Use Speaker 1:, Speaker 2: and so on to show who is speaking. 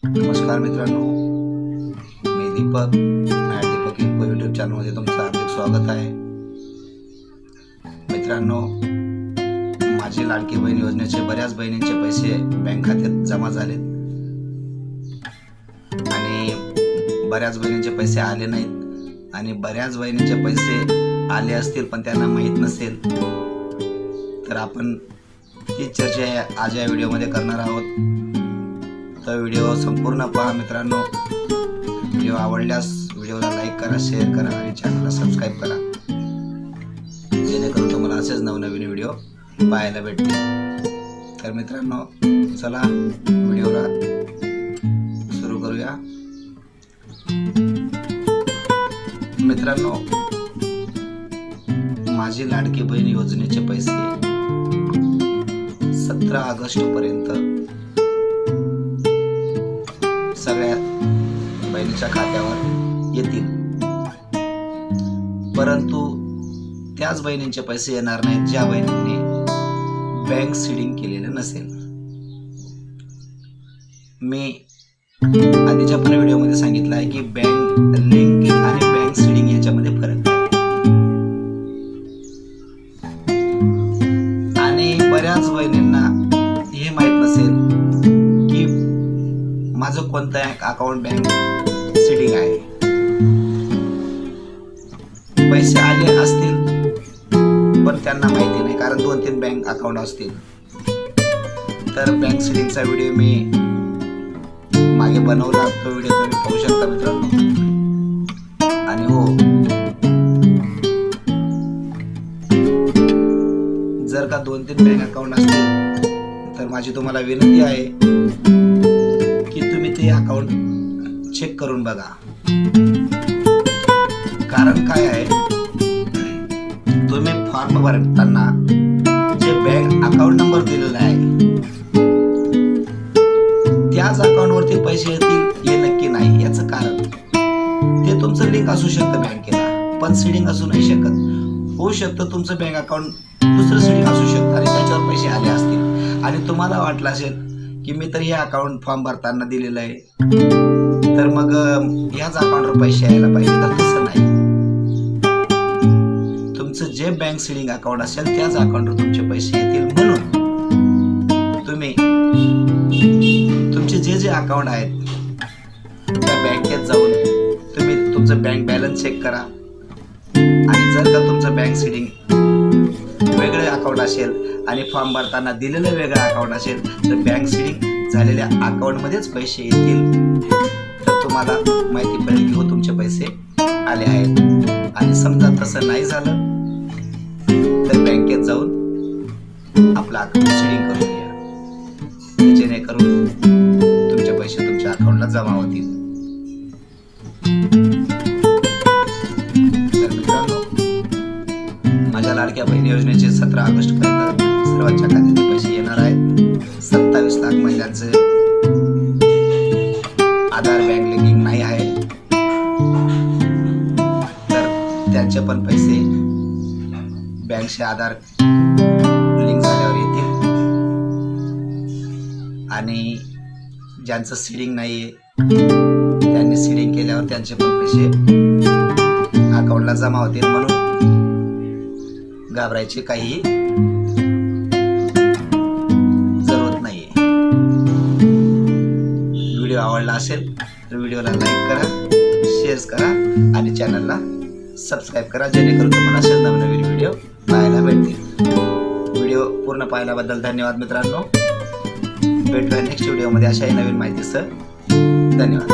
Speaker 1: नमस्कार मित्रांनो, मी Deepak Deepak info YouTube चॅनलमध्ये तुमचं हार्दिक स्वागत आहे। मित्रांनो, माझी लाडकी बहीण योजनेचे बऱ्याच बहिणींचे पैसे बँक खात्यात जमा झालेत आणि बऱ्याच बहिणींचे पैसे आले नाहीत आणि बऱ्याच बहिणींचे पैसे आले असतील पण त्यांना माहीत नसेल। तर आपण ही चर्चा आज या व्हिडिओमध्ये करणार आहोत। तर व्हिडिओ संपूर्ण पहा मित्रांनो। व्हिडिओ आवडल्यास व्हिडिओला लाईक करा, शेअर करा आणि चॅनलला सबस्क्राईब करा, जेणेकरून तुम्हाला असेच नवनवीन व्हिडिओ पाहायला भेटतील। तर मित्रांनो, चला व्हिडिओला सुरू करूया। मित्रांनो, माझी लाडकी बहीण योजनेचे पैसे 17 ऑगस्ट पर्यंत सगळ्या बहिणीच्या खात्यावर येतील, परंतु त्याच बहिणींचे पैसे येणार नाहीत ज्या बहिणींनी बँक सीडिंग केलेलं नसेल। मी आधीच्या पण व्हिडिओमध्ये सांगितलं आहे की बँक लिंक आणि बँक सीडिंग याच्यामध्ये फरक आहे आणि बऱ्याच बहिणींना हे माहित नसेल की माझं कोणतं अकाउंट बँक सीडिंग आहे। पैसे आले असतील पण त्यांना माहिती नाही, कारण 2-3 बँक अकाउंट असतील। तर बँक सीडिंगचा व्हिडिओ मी मागे बनवला, तो व्हिडिओ तुम्ही पाहू शकता मित्रांनो। आणि हो, जर का 2-3 बँक अकाउंट असतील तर माझी तुम्हाला विनंती आहे की तुम्ही ते अकाउंट चेक करून बघा। कारण काय आहे, तुम्ही फॉर्म भरताना जे बँक अकाउंट नंबर दिलेला आहे त्याच अकाउंटवरती पैसे येतील हे नक्की नाही। याचं कारण ते तुमचं लिंक असू शकतं बँकेला, पण सीडिंग असू नाही शकत। होऊ शकतं तुमचं बँक अकाउंट दुसरं सीडिंग असू शकतं आणि त्याच्यावर पैसे आले असतील आणि तुम्हाला वाटलं असेल की मी तर हे अकाउंट फॉर्म भरताना दिलेलं आहे, तर मग ह्याच अकाउंटवर पैसे यायला पाहिजे। तर तसं नाही, तुमचं जे बँक सीडिंग अकाउंट असेल त्याच अकाउंटवर तुमचे पैसे येतील। म्हणून तुम्ही तुमचे जे अकाउंट आहेत त्या बँकेत जाऊन तुम्ही तुमचं बँक बॅलन्स चेक करा आणि जर का तुमचं बँक सीडिंग वेगळे अकाउंट असेल आणि फॉर्म भरताना दिलेलं वेगळं अकाउंट असेल तर बँक सीडिंग झालेल्या अकाउंटमध्येच पैसे येतील। तर तुम्हाला माहिती पडेल की हो तुमचे पैसे आले आहेत। आणि समजा तसं नाही झालं तर बँकेत जाऊन आपलं अकाउंट सीडिंग करून घ्या, जेणेकरून तुमचे पैसे तुमच्या अकाउंटला जमा होतील। तर मित्रांनो, माझ्या लाडक्या बहीण योजनेचे 17 ऑगस्ट पर्यंत सर्वांच्या खात्यात पैसे येणार आहेत। 27 लाख महिलांचे आधार बँक लिंकिंग नाही आहे, तर त्यांचे पण पैसे बँकचे आधार लिंक झाल्यावर येतील। आणि ज्यांचं सीडिंग नाहीये त्यांनी सीडिंग केल्यावर त्यांचे पण पैसे अकाउंटला जमा होतील। म्हणून घाबरायची काही जरूरत नाहीये। व्हिडिओ आवडला असेल तर व्हिडिओला लाईक करा, शेअर करा आणि चॅनलला सबस्क्राईब करा, जेणेकरून तुम्हाला असेच नवनवीन व्हिडिओ पाहायला भेटतील। व्हिडिओ पूर्ण पाहिल्याबद्दल धन्यवाद मित्रांनो। भेटूया नेक्स्ट व्हिडिओमध्ये अशाही नवीन माहितीसह। धन्यवाद।